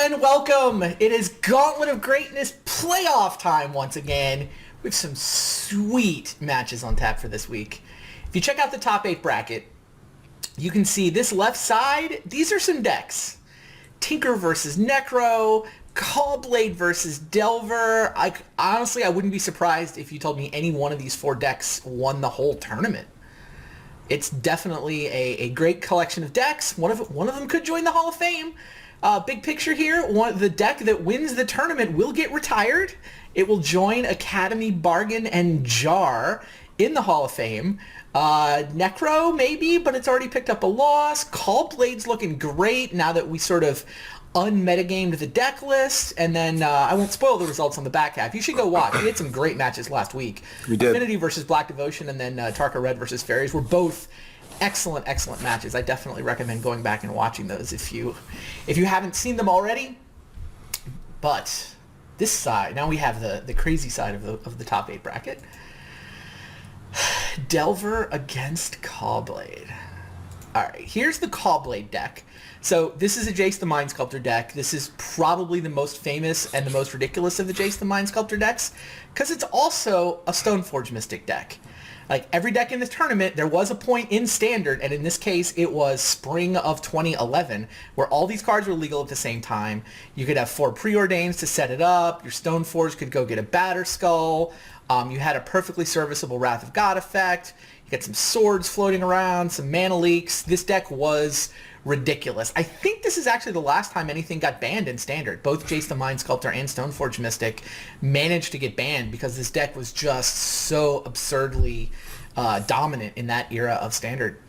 and welcome. It is Gauntlet of Greatness playoff time once again. We have some sweet matches on tap for this week. If you check out the top 8 bracket, you can see this left side, these are some decks. Tinker versus Necro, Callblade versus Delver. Honestly, I wouldn't be surprised if you told me any one of these 4 decks won the whole tournament. It's definitely a great collection of decks. One of them could join the Hall of Fame. Big picture here, the deck that wins the tournament will get retired. It will join Academy, Bargain, and Jar in the Hall of Fame. Necro, maybe, but it's already picked up a loss. Callblade's looking great now that we sort of unmetagamed the deck list. And then I won't spoil the results on the back half. You should go watch. We had some great matches last week. We did. Affinity versus Black Devotion, and then Tarka Red versus Faeries were both excellent matches. I definitely recommend going back and watching those if you haven't seen them already. But this side, now we have the crazy side of the top 8 bracket. Delver against Callblade. Alright, here's the Callblade deck. So this is a Jace the Mind Sculptor deck. This is probably the most famous and the most ridiculous of the Jace the Mind Sculptor decks, because it's also a Stoneforge Mystic deck. Like every deck in this tournament, there was a point in Standard, and in this case, it was spring of 2011, where all these cards were legal at the same time. You could have 4 Preordains to set it up. Your Stoneforge could go get a Batter Skull. You had a perfectly serviceable Wrath of God effect. You got some swords floating around, some mana leaks. This deck was ridiculous. I think this is actually the last time anything got banned in Standard. Both Jace the Mind Sculptor and Stoneforge Mystic managed to get banned because this deck was just so absurdly dominant in that era of Standard.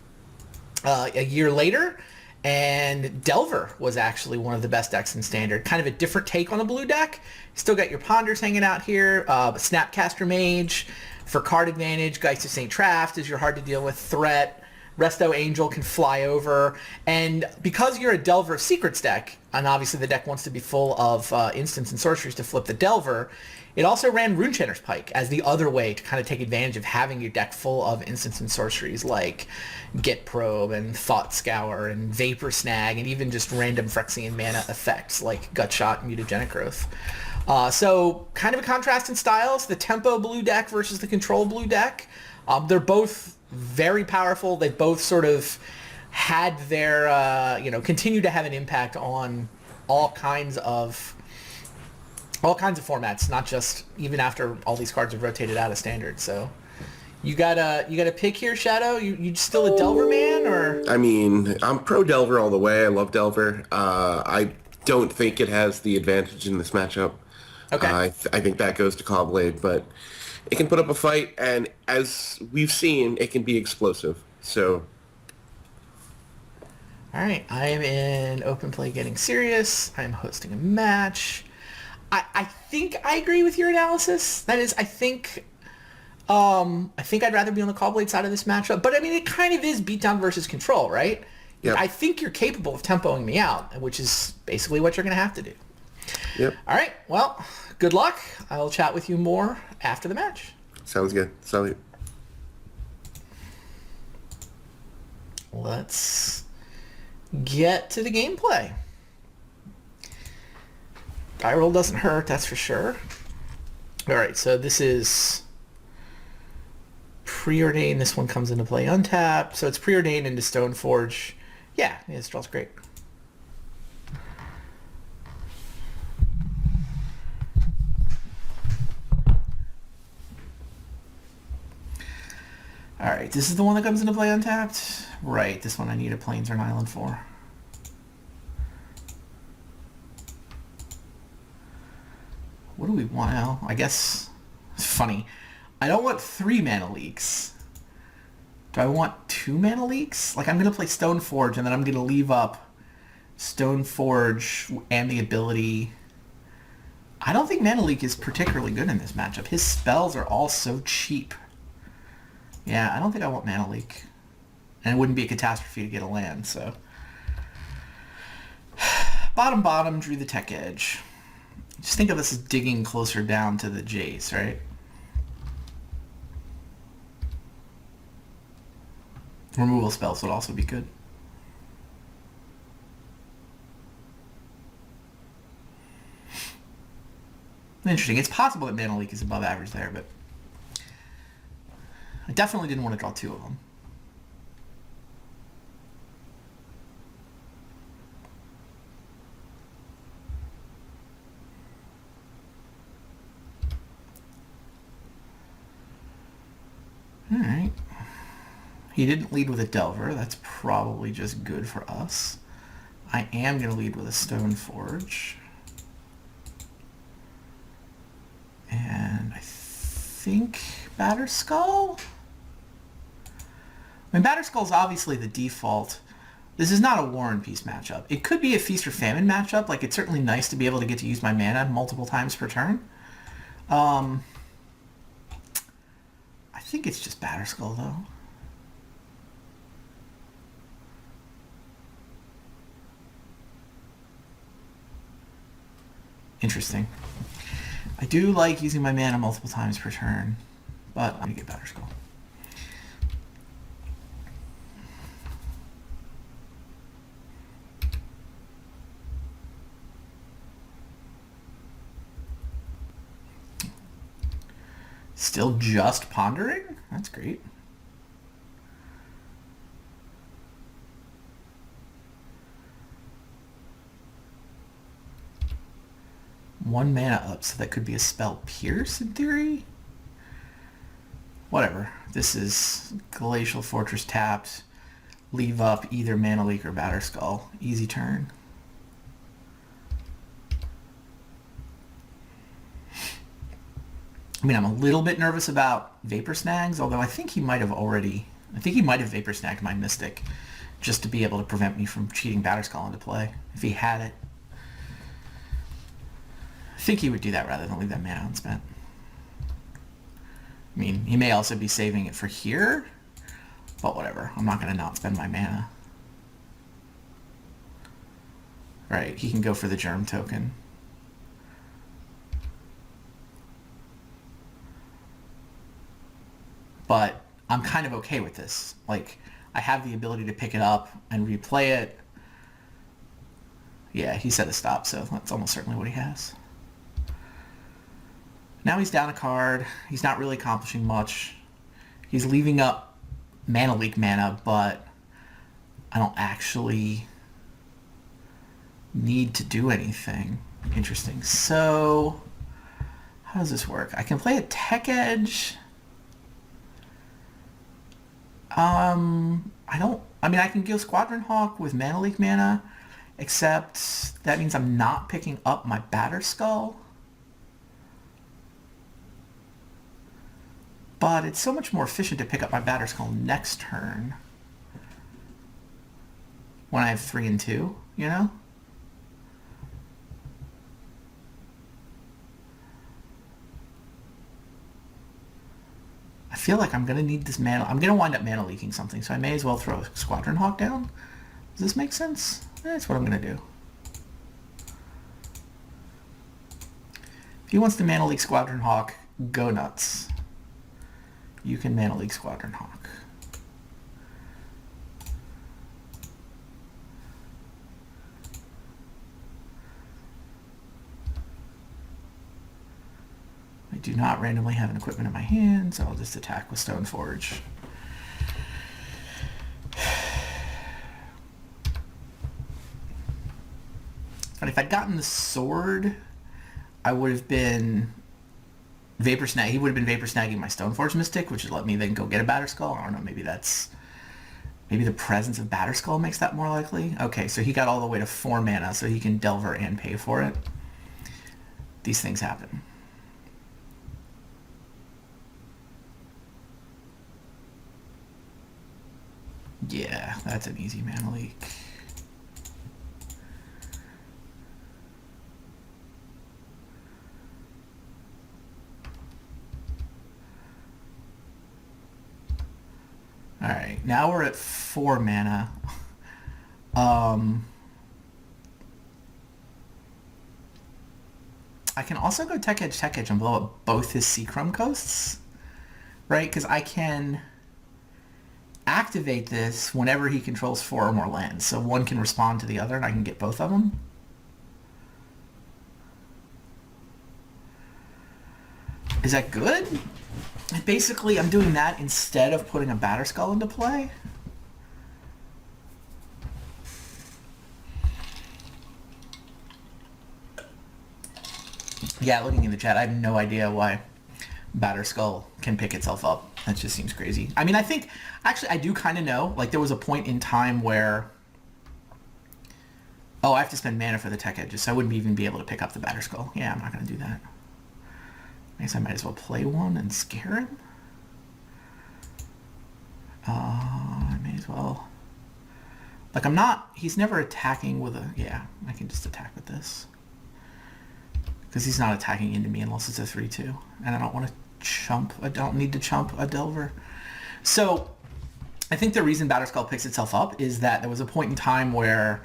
A year later, and Delver was actually one of the best decks in Standard. Kind of a different take on a blue deck. Still got your Ponders hanging out here. Snapcaster Mage for card advantage. Geist of St. Traft is your hard to deal with threat. Resto Angel can fly over. And because you're a Delver Secrets deck, and obviously the deck wants to be full of instants and sorceries to flip the Delver, it also ran Runechanter's Pike as the other way to kind of take advantage of having your deck full of instants and sorceries like Get Probe and Thought Scour and Vapor Snag and even just random Phyrexian mana effects like Gutshot and Mutagenic Growth. So kind of a contrast in styles. The Tempo blue deck versus the Control blue deck. They're both very powerful. They both sort of had their, continue to have an impact on all kinds of formats, not just even after all these cards have rotated out of Standard. So you got a pick here, Shadow? You still a Delver man, or? I mean, I'm pro Delver all the way. I love Delver. I don't think it has the advantage in this matchup. Okay. I think that goes to Callblade, but it can put up a fight, and as we've seen, it can be explosive. So, all right, I am in Open Play Getting Serious. I'm hosting a match. I think I agree with your analysis. That is, I think I'd rather be on the Callblade side of this matchup. But I mean, it kind of is beatdown versus control, right? Yep. I think you're capable of tempoing me out, which is basically what you're going to have to do. Yep. All right. Well, good luck. I'll chat with you more after the match. Sounds good. Salute. Let's get to the gameplay. Die roll doesn't hurt, that's for sure. All right, so this is Preordained. This one comes into play untapped. So it's Preordained into Stoneforge. Yeah, this draw's great. All right, this is the one that comes into play untapped? Right, this one I need a Plains or an Island for. What do we want now? I guess it's funny. I don't want 3 mana leaks. Do I want 2 mana leaks? Like, I'm going to play Stoneforge, and then I'm going to leave up Stoneforge and the ability. I don't think Mana Leak is particularly good in this matchup. His spells are all so cheap. Yeah, I don't think I want Mana Leak. And it wouldn't be a catastrophe to get a land, so. Bottom, drew the Tech Edge. Just think of this as digging closer down to the Jace, right? Removal spells would also be good. Interesting. It's possible that Mana Leak is above average there, but I definitely didn't want to draw two of them. Alright. He didn't lead with a Delver. That's probably just good for us. I am going to lead with a Stoneforge. And I think Batterskull? I mean, Batterskull's obviously the default. This is not a War and Peace matchup. It could be a Feast or Famine matchup. Like, it's certainly nice to be able to get to use my mana multiple times per turn. I think it's just Batterskull, though. Interesting. I do like using my mana multiple times per turn, but I'm going to get Batterskull. Still just pondering? That's great. One mana up, so that could be a spell Pierce in theory? Whatever. This is Glacial Fortress tapped. Leave up either Mana Leak or Batterskull. Easy turn. I mean, I'm a little bit nervous about Vapor Snags, although I think he might have Vapor Snagged my Mystic just to be able to prevent me from cheating Batterskull into play, if he had it. I think he would do that rather than leave that mana unspent. I mean, he may also be saving it for here, but whatever. I'm not going to not spend my mana. Right, he can go for the Germ token. But I'm kind of okay with this. Like, I have the ability to pick it up and replay it. Yeah, he said to stop, so that's almost certainly what he has. Now he's down a card. He's not really accomplishing much. He's leaving up Mana Leak mana, but I don't actually need to do anything. Interesting. So, how does this work? I can play a Tech Edge. I mean, I can go Squadron Hawk with Mana Leak mana, except that means I'm not picking up my Batterskull. But it's so much more efficient to pick up my Batterskull next turn when I have 3 and 2, you know? I feel like I'm going to need this mana. I'm going to wind up mana leaking something, so I may as well throw a Squadron Hawk down. Does this make sense? That's what I'm going to do. If he wants to mana leak Squadron Hawk, go nuts. You can mana leak Squadron Hawk. I do not randomly have an equipment in my hand, so I'll just attack with Stoneforge. And if I'd gotten the sword, I would have been Vapor Snag. He would have been Vapor Snagging my Stoneforge Mystic, which would let me then go get a Batterskull. I don't know, maybe the presence of Batterskull makes that more likely. Okay, so he got all the way to 4 mana, so he can Delver and pay for it. These things happen. Yeah, that's an easy mana leak. Alright, now we're at 4 mana. I can also go Tech Edge, and blow up both his Seachrome Coasts, right? Because I can activate this whenever he controls 4 or more lands. So one can respond to the other, and I can get both of them. Is that good? Basically, I'm doing that instead of putting a Batterskull into play. Yeah, looking in the chat, I have no idea why Batterskull can pick itself up. That just seems crazy. I mean, I think, actually, I do kind of know. Like, there was a point in time where... Oh, I have to spend mana for the tech edges, so I wouldn't even be able to pick up the Batterskull. Yeah, I'm not going to do that. I guess I might as well play one and scare him. I may as well... Like, I'm not... He's never attacking with a... Yeah, I can just attack with this. Because he's not attacking into me unless it's a 3-2. And I don't want to chump... I don't need to chump a Delver. So, I think the reason Batterskull picks itself up is that there was a point in time where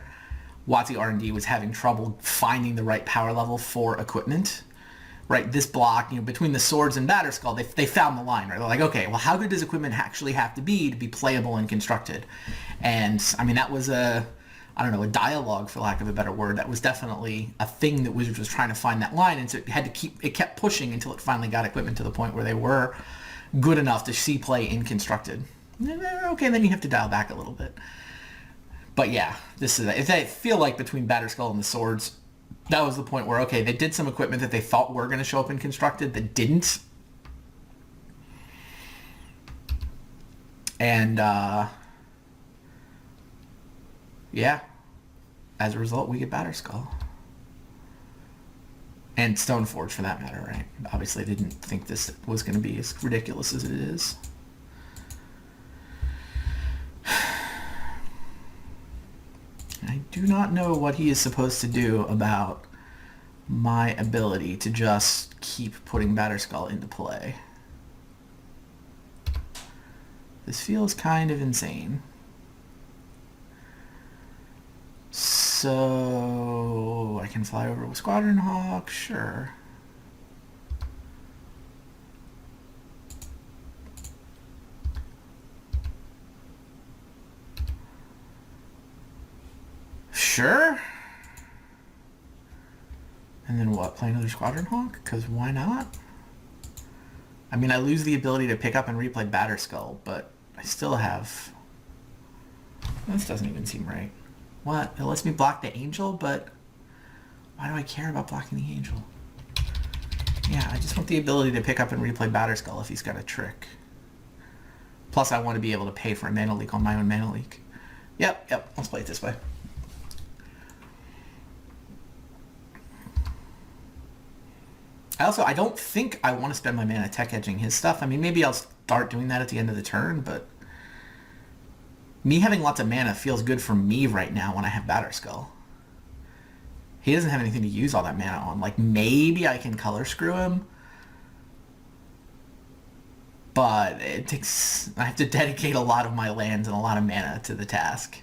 WotC R&D was having trouble finding the right power level for equipment. Right, this block, you know, between the swords and Batterskull, they found the line, right? They're like, okay, well, how good does equipment actually have to be playable and constructed? And, I mean, that was a dialogue, for lack of a better word. That was definitely a thing that Wizards was trying to find that line, and so it kept pushing until it finally got equipment to the point where they were good enough to see play in constructed. Okay, then you have to dial back a little bit. But yeah, I feel like between Batterskull and the swords, that was the point where, okay, they did some equipment that they thought were going to show up in constructed that didn't. And, yeah, as a result, we get Batterskull. And Stoneforge, for that matter, right? Obviously, they didn't think this was going to be as ridiculous as it is. I do not know what he is supposed to do about my ability to just keep putting Batterskull into play. This feels kind of insane. So I can fly over with Squadron Hawk, sure. Sure. And then what? Play another Squadron Hawk? Because why not? I mean, I lose the ability to pick up and replay Batterskull, but I still have... This doesn't even seem right. What? It lets me block the Angel, but why do I care about blocking the Angel? Yeah, I just want the ability to pick up and replay Batterskull if he's got a trick. Plus, I want to be able to pay for a mana leak on my own mana leak. Yep, let's play it this way. I don't think I want to spend my mana tech edging his stuff. I mean, maybe I'll start doing that at the end of the turn, but me having lots of mana feels good for me right now when I have Batterskull. He doesn't have anything to use all that mana on. Like, maybe I can color screw him, but I have to dedicate a lot of my lands and a lot of mana to the task.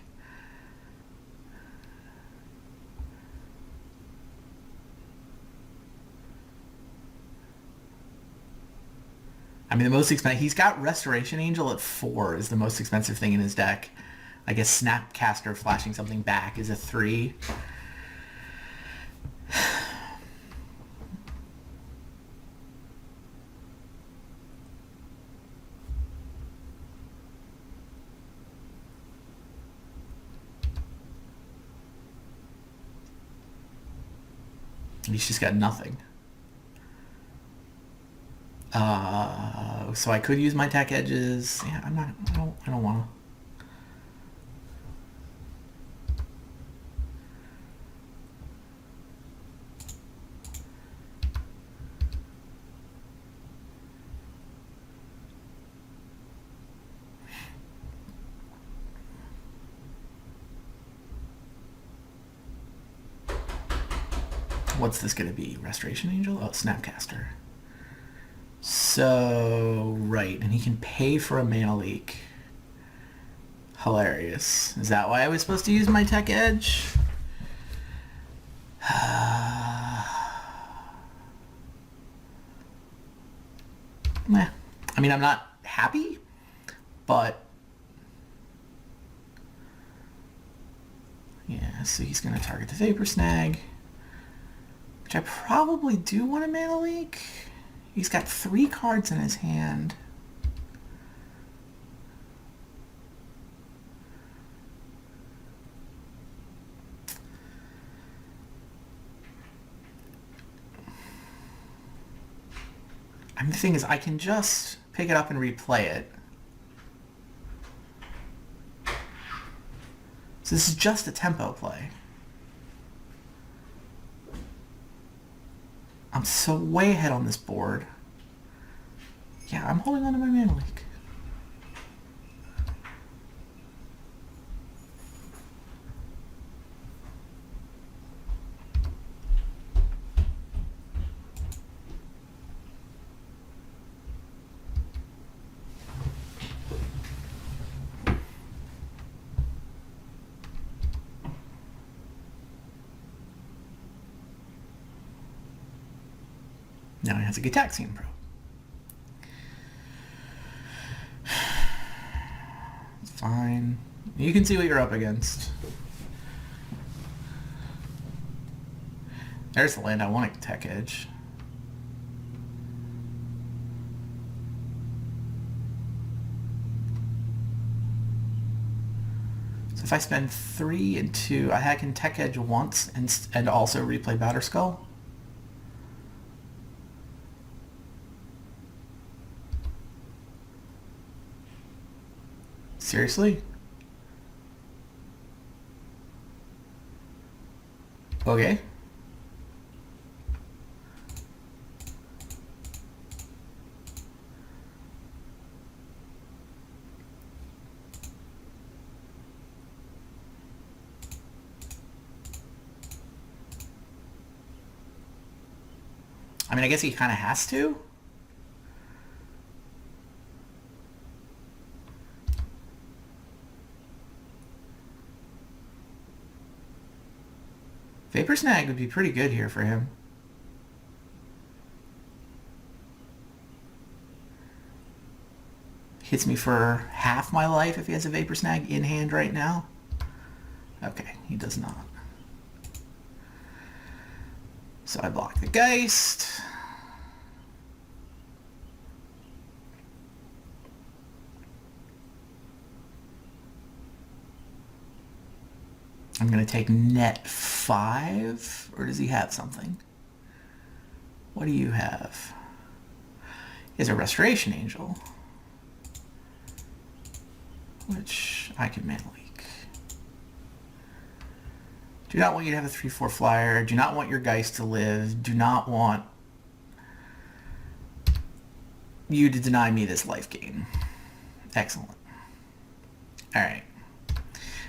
I mean, the most expensive... He's got Restoration Angel at 4 is the most expensive thing in his deck. I guess Snapcaster flashing something back is a 3. He's just got nothing. So I could use my tech edges. Yeah, I don't want to. What's this going to be? Restoration Angel? Oh, Snapcaster. So, right, and he can pay for a mana leak. Hilarious. Is that why I was supposed to use my tech edge? Meh. I mean, I'm not happy, but... Yeah, so he's going to target the Vapor Snag, which I probably do want a mana leak. He's got 3 cards in his hand. I mean, the thing is, I can just pick it up and replay it. So this is just a tempo play. I'm so way ahead on this board. Yeah, I'm holding on to my mana leak. Now he has a Gitaxian Pro. It's fine. You can see what you're up against. There's the land I want to Tech Edge. So if I spend 3 and 2, I can Tech Edge once and also replay Batterskull. Seriously? Okay. I mean, I guess he kind of has to. Vapor Snag would be pretty good here for him. Hits me for half my life if he has a Vapor Snag in hand right now. Okay, he does not. So I block the Geist. I'm going to take net 5, or does he have something? What do you have? He has a Restoration Angel, which I can mana leak. Do not want you to have a 3/4 flyer. Do not want your Geist to live. Do not want you to deny me this life gain. Excellent. All right.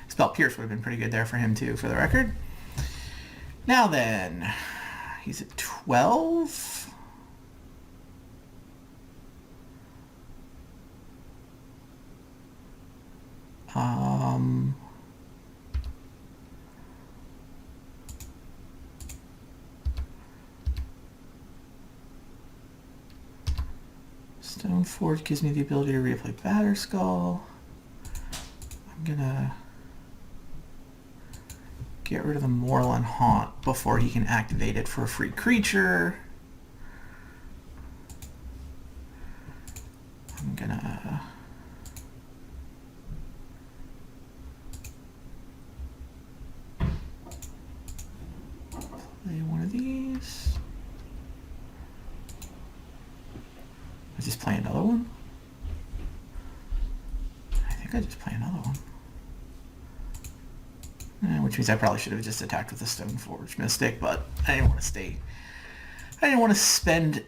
Spell Pierce would have been pretty good there for him too, for the record. Now then, he's at 12. Stoneforge gives me the ability to replay Batterskull. I'm gonna get rid of the Moorland Haunt before he can activate it for a free creature. I'm gonna play one of these. I just play another one? I think I just play another one. Which means I probably should have just attacked with the Stoneforge Mystic, but I didn't want to stay. I didn't want to spend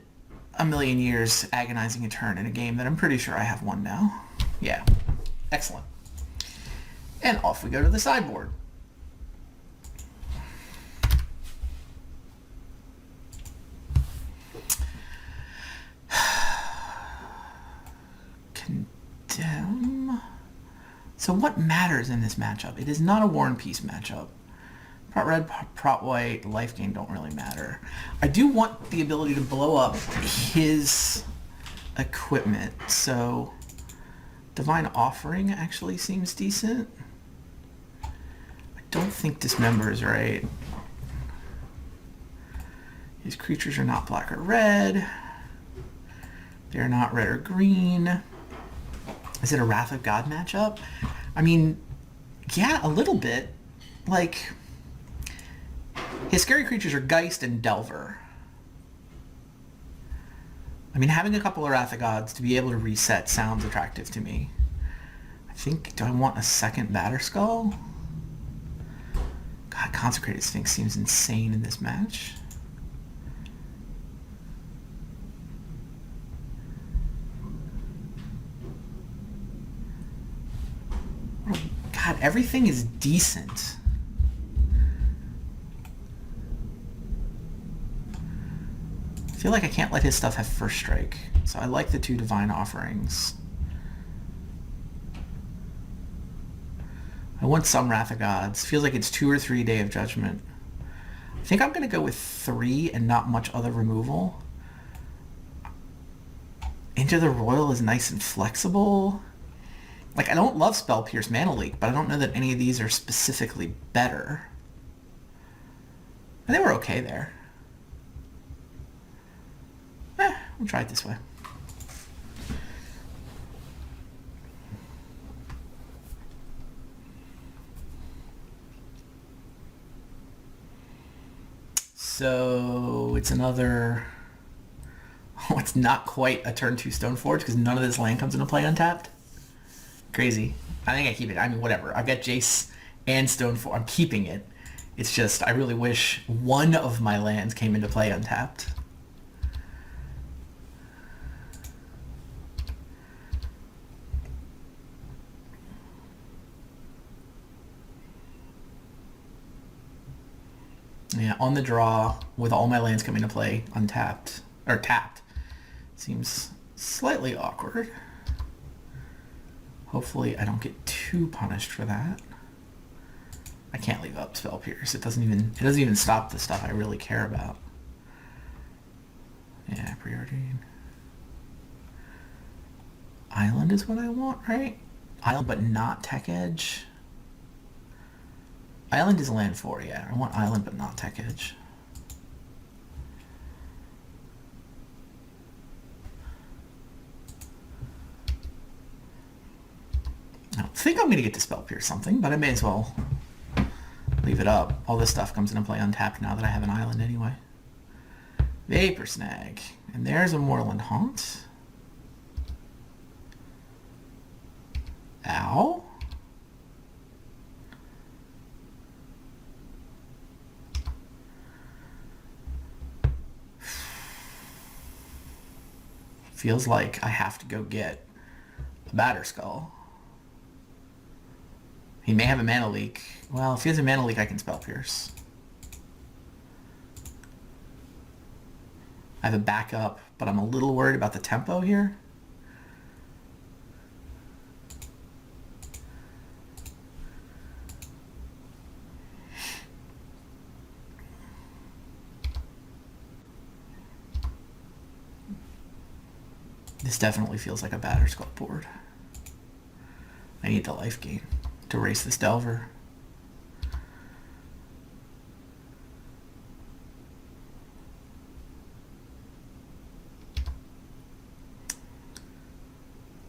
a million years agonizing a turn in a game that I'm pretty sure I have won now. Yeah. Excellent. And off we go to the sideboard. Condemn. So what matters in this matchup? It is not a War and Peace matchup. Prot red, prot white, life gain don't really matter. I do want the ability to blow up his equipment, so Divine Offering actually seems decent. I don't think Dismember is right. His creatures are not black or red. They're not red or green. Is it a Wrath of God matchup? I mean, yeah, a little bit. Like, his scary creatures are Geist and Delver. I mean, having a couple of Wrath of Gods to be able to reset sounds attractive to me. I think, do I want a second Batterskull? God, Consecrated Sphinx seems insane in this match. God, everything is decent. I feel like I can't let his stuff have first strike. So I like the 2 Divine Offerings. I want some Wrath of Gods. Feels like it's 2 or 3 Day of Judgment. I think I'm going to go with 3 and not much other removal. Into the Royal is nice and flexible. Like, I don't love Spell Pierce Mana Leak, but I don't know that any of these are specifically better. And they were okay there. We'll try it this way. So it's another... Oh, it's not quite a turn 2 Stoneforge because none of this land comes into play untapped. Crazy. I think I keep it. I mean, whatever. I've got Jace and Stoneforge. I'm keeping it. It's just, I really wish one of my lands came into play untapped. Yeah, on the draw, with all my lands coming to play untapped, or tapped, seems slightly awkward. Hopefully I don't get too punished for that. I can't leave up Spell Pierce. It doesn't even stop the stuff I really care about. Yeah, preordain. Island is what I want, right? Island but not Tech Edge. Island is land 4, yeah. I want Island but not Tech Edge. I don't think I'm going to get to Spell Pierce something, but I may as well leave it up. All this stuff comes into play untapped now that I have an island anyway. Vapor Snag. And there's a Moorland Haunt. Ow. Feels like I have to go get a Batterskull. He may have a Mana Leak. Well, if he has a Mana Leak, I can Spell Pierce. I have a backup, but I'm a little worried about the tempo here. This definitely feels like a Batterskull board. I need the life gain to race this Delver.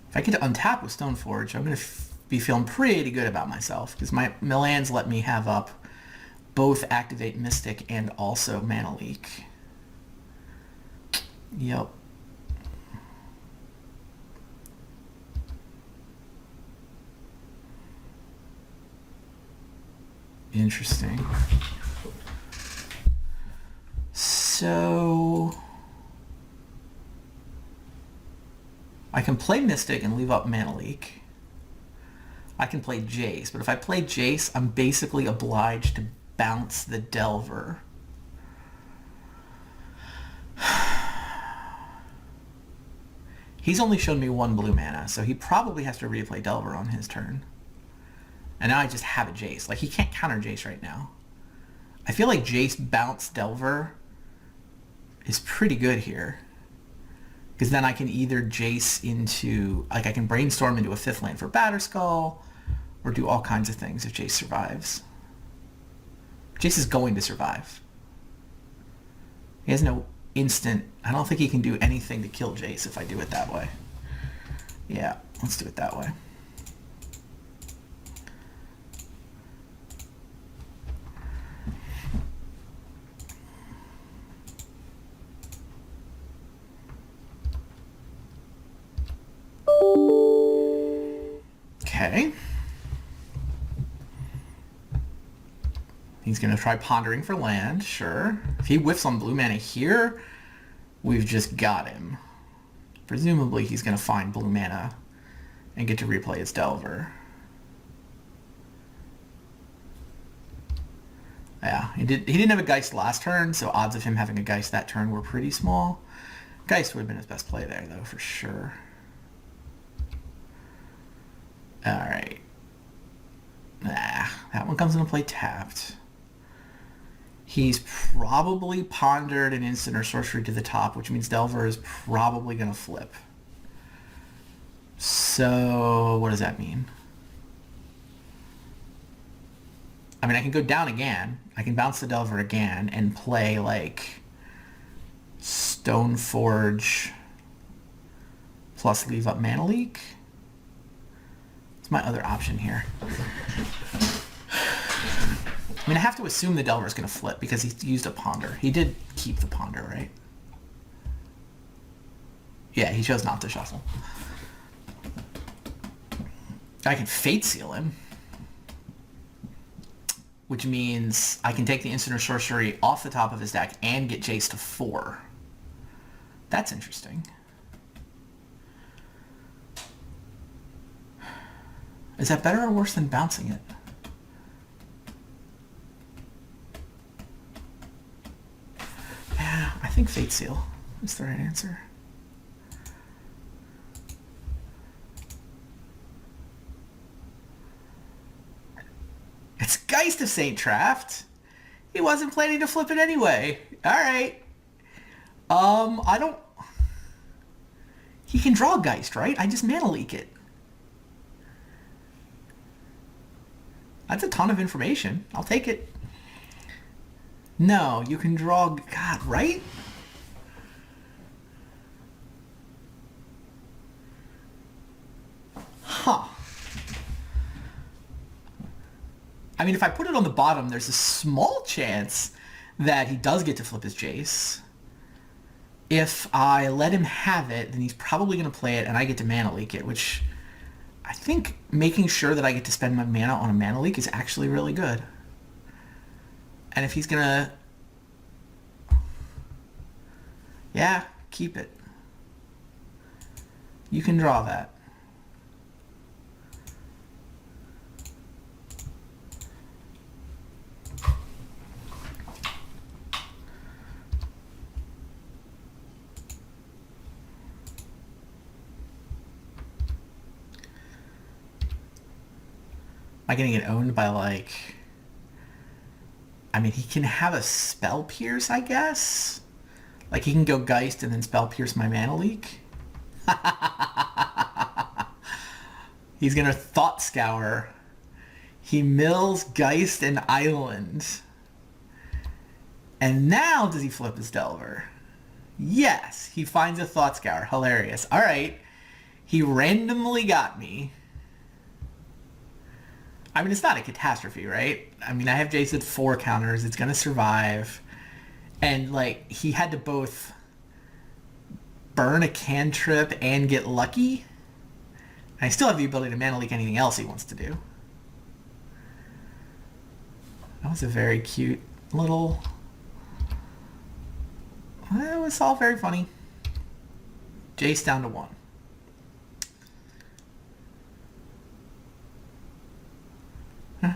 If I get to untap with Stoneforge, I'm going to be feeling pretty good about myself because my lands let me have up both Activate Mystic and also Mana Leak. Yep. Interesting. So I can play Mystic and leave up Mana Leak. I can play Jace, but if I play Jace, I'm basically obliged to bounce the Delver. He's only shown me 1 blue mana, so he probably has to replay Delver on his turn. And now I just have a Jace. Like, he can't counter Jace right now. I feel like Jace bounce Delver is pretty good here. Because then I can either Jace into... Like, I can brainstorm into a 5th land for Batterskull, or do all kinds of things if Jace survives. Jace is going to survive. He has no instant. I don't think he can do anything to kill Jace if I do it that way. Yeah, let's do it that way. Okay. He's going to try pondering for land, sure. If he whiffs on blue mana here, we've just got him. Presumably he's going to find blue mana and get to replay his Delver. Yeah, he didn't have a Geist last turn, so odds of him having a Geist that turn were pretty small. Geist would have been his best play there, though, for sure. Alright. That one comes into play tapped. He's probably pondered an instant or sorcery to the top, which means Delver is probably going to flip. So, what does that mean? I mean, I can go down again. I can bounce the Delver again and play, like, Stoneforge plus leave up Mana Leak. It's my other option here. I mean, I have to assume the Delver's going to flip because he used a Ponder. He did keep the Ponder, right? Yeah, he chose not to shuffle. I can Fate Seal him, which means I can take the instant or sorcery off the top of his deck and get Jace to 4. That's interesting. Is that better or worse than bouncing it? Yeah, I think Fate Seal is the right answer. It's Geist of Saint Traft. He wasn't planning to flip it anyway. Alright. I don't... He can draw Geist, right? I just Mana Leak it. That's a ton of information. I'll take it. No, you can draw... God, right? Huh. I mean, if I put it on the bottom, there's a small chance that he does get to flip his Jace. If I let him have it, then he's probably going to play it, and I get to Mana Leak it, which I think making sure that I get to spend my mana on a Mana Leak is actually really good. And if he's going to... Yeah, keep it. You can draw that. Am I going to get owned by, like... I mean, he can have a Spell Pierce, I guess? Like, he can go Geist and then Spell Pierce my Mana Leak? He's going to Thought Scour. He mills Geist and Island. And now does he flip his Delver? Yes, he finds a Thought Scour. Hilarious. All right. He randomly got me. I mean, it's not a catastrophe, right? I mean, I have Jace at 4 counters. It's going to survive. And, like, he had to both burn a cantrip and get lucky. And I still have the ability to Mana Leak anything else he wants to do. That was a very cute little... It was all very funny. Jace down to 1.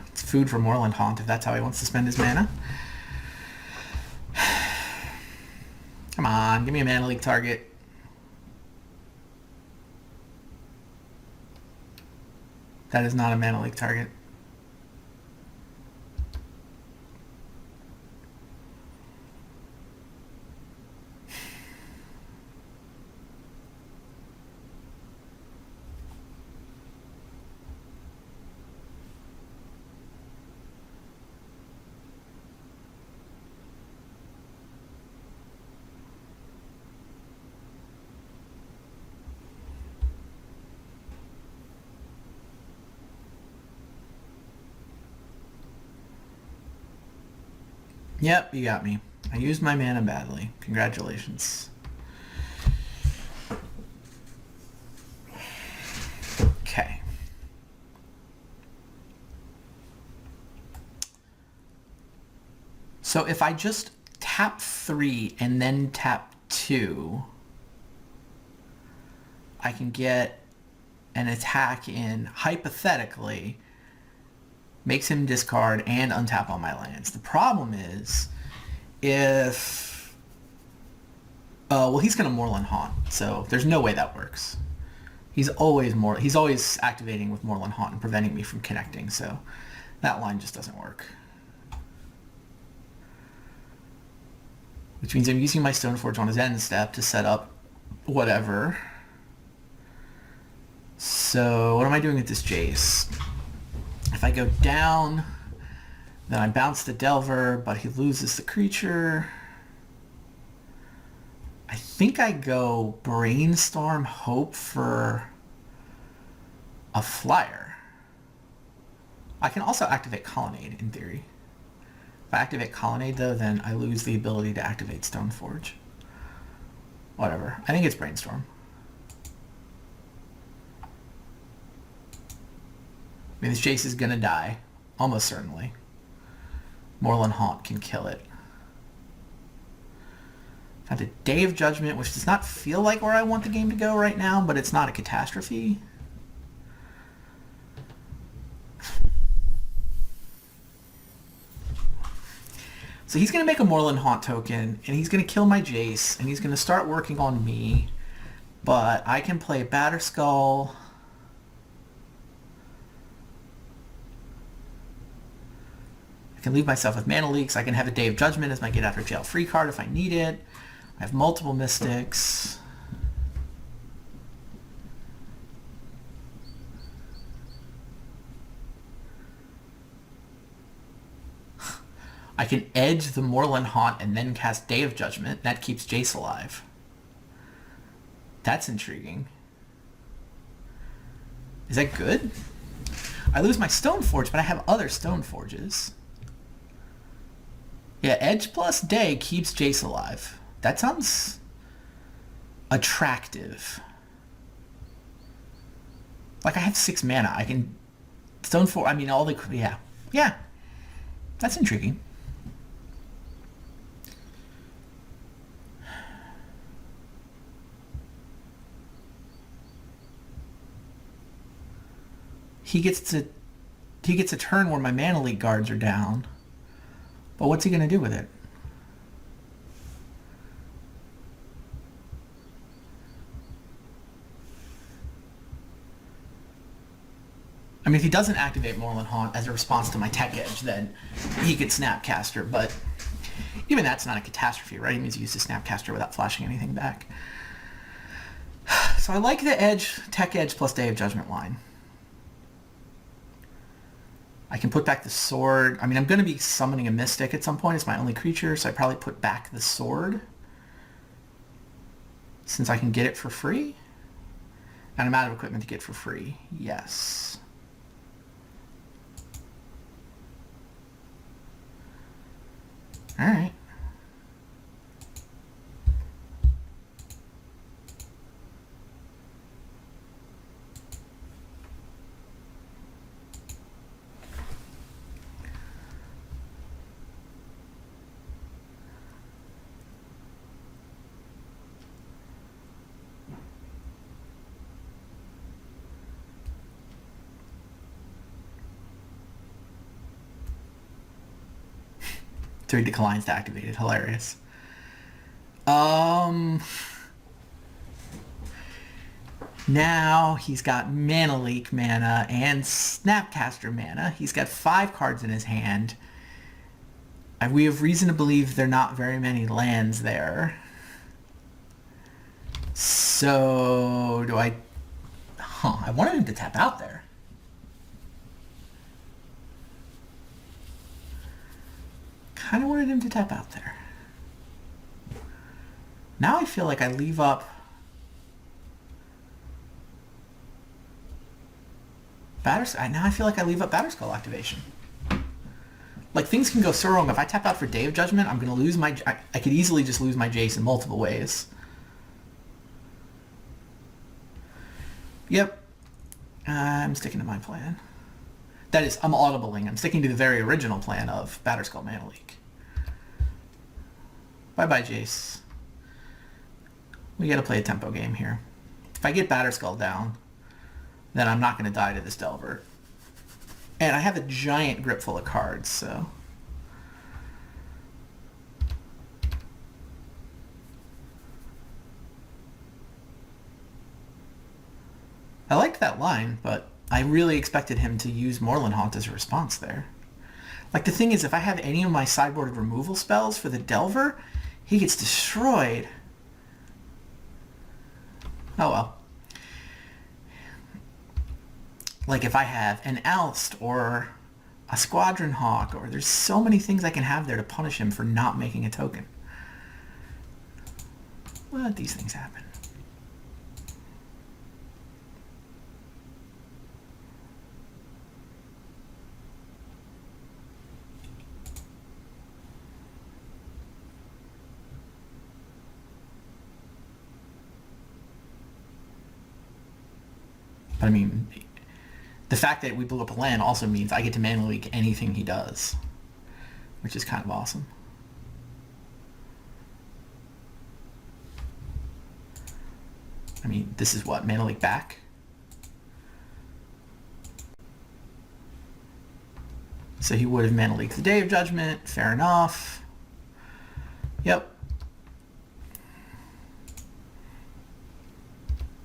It's food for Moorland Haunt if that's how he wants to spend his mana. Come on, give me a Mana Leak target. That is not a Mana Leak target. Yep, you got me. I used my mana badly. Congratulations. Okay. So if I just tap 3 and then tap 2, I can get an attack in, hypothetically, makes him discard and untap all my lands. The problem is, if... well, he's going to Moorland Haunt, so there's no way that works. He's always activating with Moorland Haunt and preventing me from connecting, so that line just doesn't work. Which means I'm using my Stoneforge on his end step to set up whatever. So what am I doing with this Jace? If I go down, then I bounce the Delver, but he loses the creature. I think I go Brainstorm, hope for a flyer. I can also activate Colonnade, in theory. If I activate Colonnade, though, then I lose the ability to activate Stoneforge. Whatever. I think it's Brainstorm. I mean, this Jace is going to die. Almost certainly. Moorland Haunt can kill it. Found a Day of Judgment, which does not feel like where I want the game to go right now, but it's not a catastrophe. So he's going to make a Moorland Haunt token, and he's going to kill my Jace, and he's going to start working on me. But I can play Batterskull. I can leave myself with Mana Leaks. I can have a Day of Judgment as my get out of jail free card if I need it. I have multiple Mystics. I can edge the Moorland Haunt and then cast Day of Judgment. That keeps Jace alive. That's intriguing. Is that good? I lose my Stoneforge, but I have other Stoneforges. Yeah, edge plus Day keeps Jace alive. That sounds attractive. Like, I have 6 mana. I can... Stoneforge... I mean, all the... Yeah. Yeah. That's intriguing. He gets a turn where my Mana Leak guards are down. But what's he going to do with it? I mean, if he doesn't activate Moorland Haunt as a response to my Tech Edge, then he could Snapcaster, but even that's not a catastrophe, right? He means he uses Snapcaster without flashing anything back. So I like the Edge, Tech Edge plus Day of Judgment line. I can put back the sword. I mean, I'm going to be summoning a Mystic at some point. It's my only creature, so I probably put back the sword. Since I can get it for free. And I'm out of equipment to get for free. Yes. Alright. So he declines to activate it. Hilarious. Now he's got Mana Leak mana and Snapcaster mana. He's got 5 cards in his hand. And we have reason to believe there are not very many lands there. So do I... I wanted him to tap out there. Kind of wanted him to tap out there. Now I feel like I leave up Now I feel like I leave up Batterskull activation. Like, things can go so wrong. If I tap out for Day of Judgment, I'm going to lose my... I could easily just lose my Jace in multiple ways. Yep. I'm sticking to my plan. That is, I'm audibling. I'm sticking to the very original plan of Batterskull Mana Leak. Bye-bye, Jace. We gotta play a tempo game here. If I get Batterskull down, then I'm not gonna die to this Delver. And I have a giant grip full of cards, so... I liked that line, but I really expected him to use Moorland Haunt as a response there. Like, the thing is, if I have any of my sideboarded removal spells for the Delver, he gets destroyed. Oh well. Like, if I have an Oust or a Squadron Hawk, or there's so many things I can have there to punish him for not making a token. Let these things happen. But I mean, the fact that we blew up a land also means I get to mana leak anything he does, which is kind of awesome. I mean, this is what, mana leak back? So he would have mana leaked the Day of Judgment, fair enough. Yep.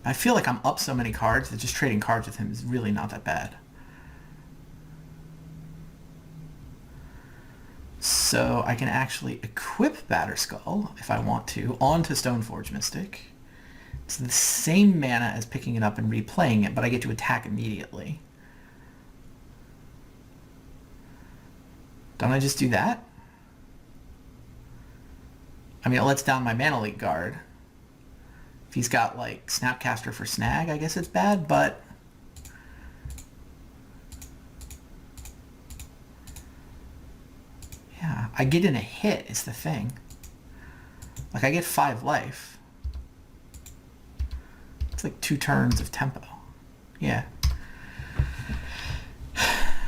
I feel like I'm up so many cards that just trading cards with him is really not that bad. So I can actually equip Batterskull, if I want to, onto Stoneforge Mystic. It's the same mana as picking it up and replaying it, but I get to attack immediately. Don't I just do that? I mean, it lets down my Mana Leak Guard. If he's got, like, Snapcaster for Snag, I guess it's bad, but... yeah, I get in a hit is the thing. Like, I get 5 life. It's like 2 turns of tempo. Yeah.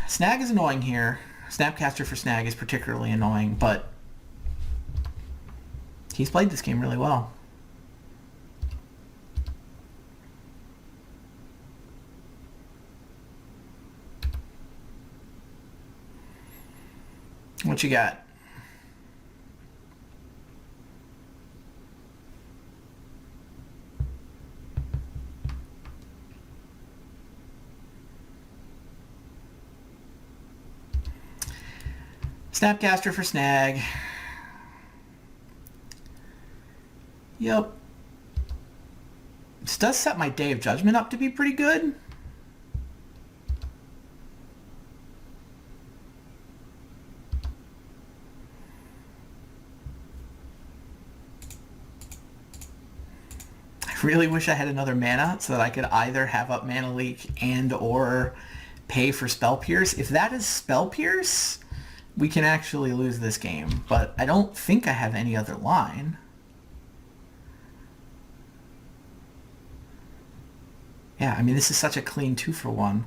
Snag is annoying here. Snapcaster for Snag is particularly annoying, but... he's played this game really well. What you got? Snapcaster for Snag. Yep. This does set my Day of Judgment up to be pretty good. I really wish I had another mana so that I could either have up Mana Leak and or pay for Spell Pierce. If that is Spell Pierce, we can actually lose this game, but I don't think I have any other line. Yeah, I mean, this is such a clean 2-for-1.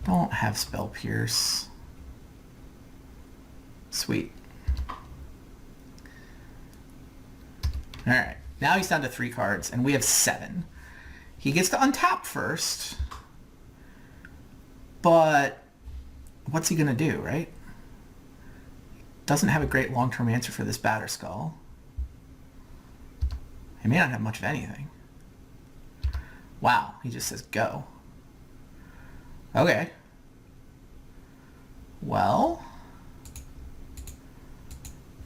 Don't have Spell Pierce. Sweet. Alright, now he's down to 3 cards, and we have 7. He gets to untap first, but what's he going to do, right? Doesn't have a great long-term answer for this Batterskull. He may not have much of anything. Wow, he just says go. Okay. Well,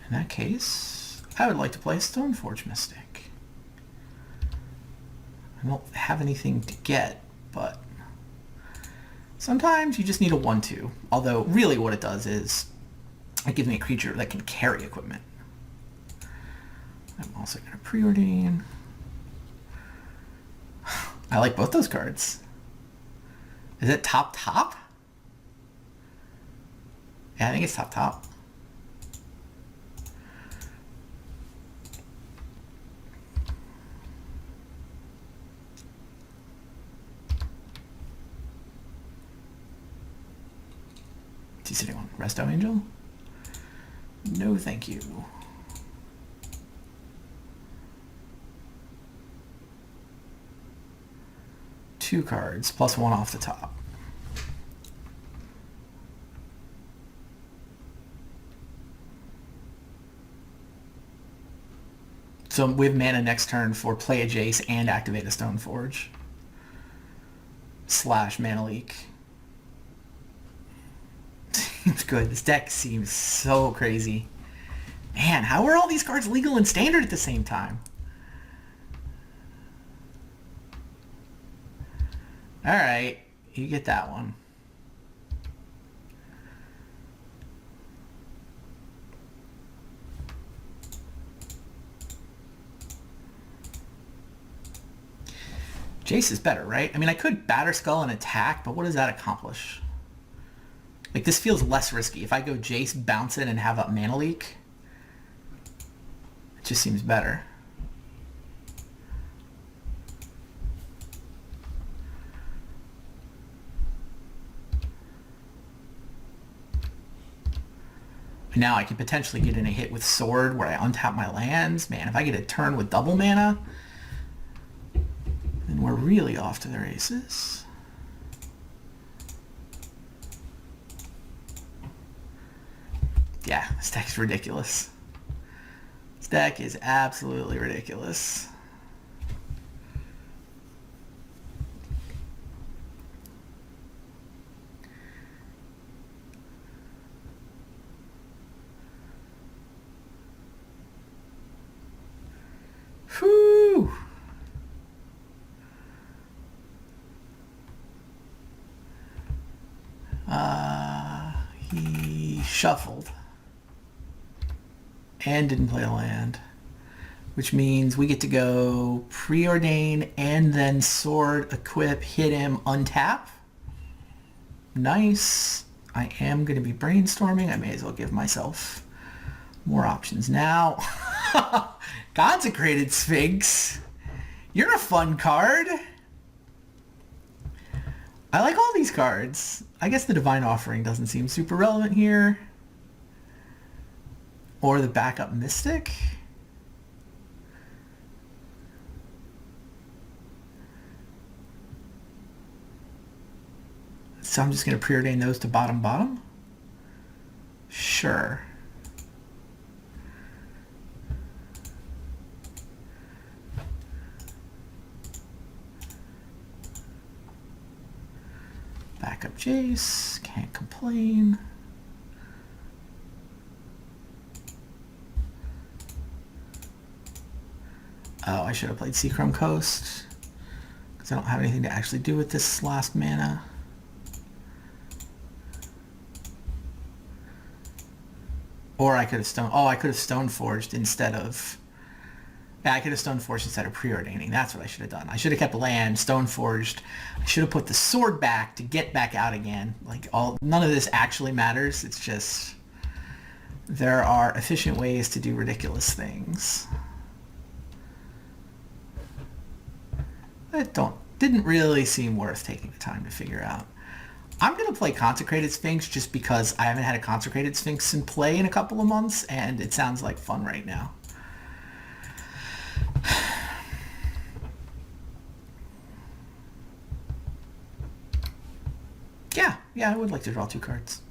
in that case, I would like to play Stoneforge Mystic. I don't have anything to get, but sometimes you just need a 1-2. Although, really what it does is it gives me a creature that can carry equipment. I'm also going to preordain. I like both those cards. Is it top? Yeah, I think it's top. Is he sitting on Resto Angel? No, thank you. Two cards, plus one off the top. So we have mana next turn for play a Jace and activate a Stoneforge. / mana leak. Seems good. This deck seems so crazy. Man, how are all these cards legal and standard at the same time? Alright, you get that one. Jace is better, right? I mean, I could Batterskull and attack, but what does that accomplish? Like, this feels less risky. If I go Jace, bounce it, and have up mana leak, it just seems better. Now I can potentially get in a hit with Sword where I untap my lands. Man, if I get a turn with double mana, then we're really off to the races. Yeah, this deck is ridiculous. This deck is absolutely ridiculous. Whew. He shuffled and didn't play a land, which means we get to go Preordain and then Sword, equip, hit him, untap. Nice. I am going to be brainstorming. I may as well give myself more options now. Consecrated Sphinx. You're a fun card. I like all these cards. I guess the Divine Offering doesn't seem super relevant here. Or the backup Mystic. So I'm just going to preordain those to bottom. Sure. Backup Jace, can't complain. Oh, I should have played Seachrome Coast, because I don't have anything to actually do with this last mana. Or I could have Stoneforged instead of... Yeah, I could have Stoneforged instead of preordaining. That's what I should have done. I should have kept land, Stoneforged. I should have put the sword back to get back out again. Like, none of this actually matters. It's just... there are efficient ways to do ridiculous things. That didn't really seem worth taking the time to figure out. I'm going to play Consecrated Sphinx just because I haven't had a Consecrated Sphinx in play in a couple of months, and it sounds like fun right now. Yeah, I would like to draw 2 cards.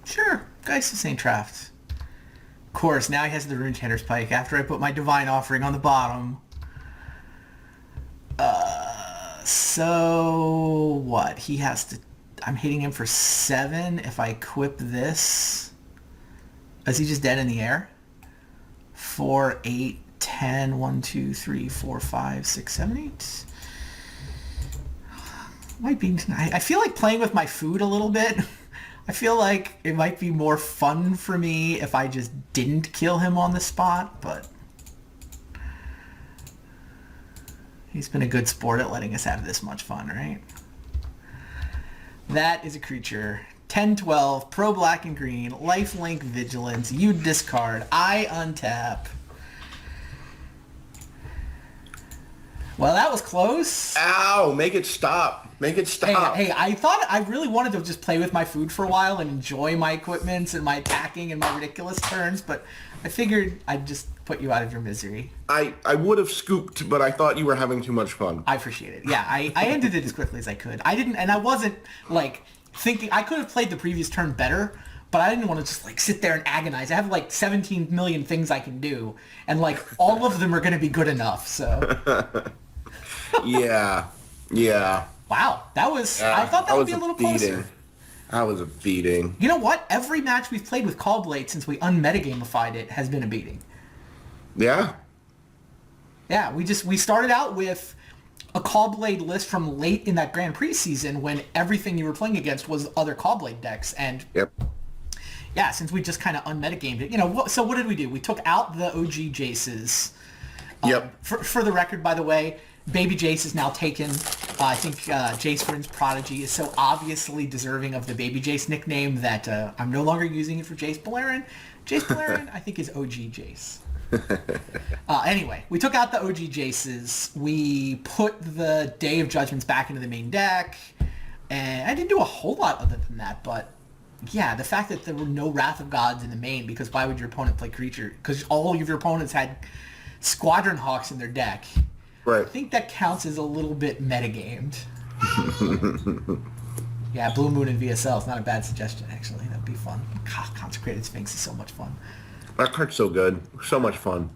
Sure, Geist of St. Traft. Of course, now he has the Runechanter's Pike after I put my Divine Offering on the bottom. So what? He has to... I'm hitting him for 7 if I equip this. Is he just dead in the air? 4, 8, 10, 1, 2, 3, 4, 5, 6, 7, 8. Might be... I feel like playing with my food a little bit. I feel like it might be more fun for me if I just didn't kill him on the spot, but... he's been a good sport at letting us have this much fun, right? That is a creature. 10-12, pro black and green, lifelink vigilance, you discard, I untap. Well, that was close. Ow! Make it stop. Make it stop. Hey, I thought I really wanted to just play with my food for a while and enjoy my equipments and my attacking and my ridiculous turns, but I figured I'd just put you out of your misery. I would have scooped, but I thought you were having too much fun. I appreciate it. Yeah, I ended it as quickly as I could. I didn't, and I wasn't, like, thinking, I could have played the previous turn better, but I didn't want to just, like, sit there and agonize. I have, like, 17 million things I can do, and, like, all of them are going to be good enough, so. Yeah. Wow, that was, I thought that would be a little closer. That was a beating. You know what? Every match we've played with Callblade since we unmetagamified it has been a beating. Yeah. Yeah, we started out with a Callblade list from late in that Grand Prix season when everything you were playing against was other Callblade decks, and Yep. yeah, since we just kind of unmetagamed it, you know, so what did we do? We took out the OG Jaces. Yep. For the record, by the way, Baby Jace is now taken. I think Jace Vryn's Prodigy is so obviously deserving of the Baby Jace nickname that I'm no longer using it for Jace Beleren. Jace Beleren, I think, is OG Jace. Anyway, we took out the OG Jaces. We put the Day of Judgments back into the main deck. And I didn't do a whole lot other than that, but yeah, the fact that there were no Wrath of Gods in the main, because why would your opponent play creature? Because all of your opponents had Squadron Hawks in their deck. Right. I think that counts as a little bit metagamed. Yeah, Blue Moon and VSL is not a bad suggestion, actually. That'd be fun. God, Consecrated Sphinx is so much fun. That card's so good. So much fun.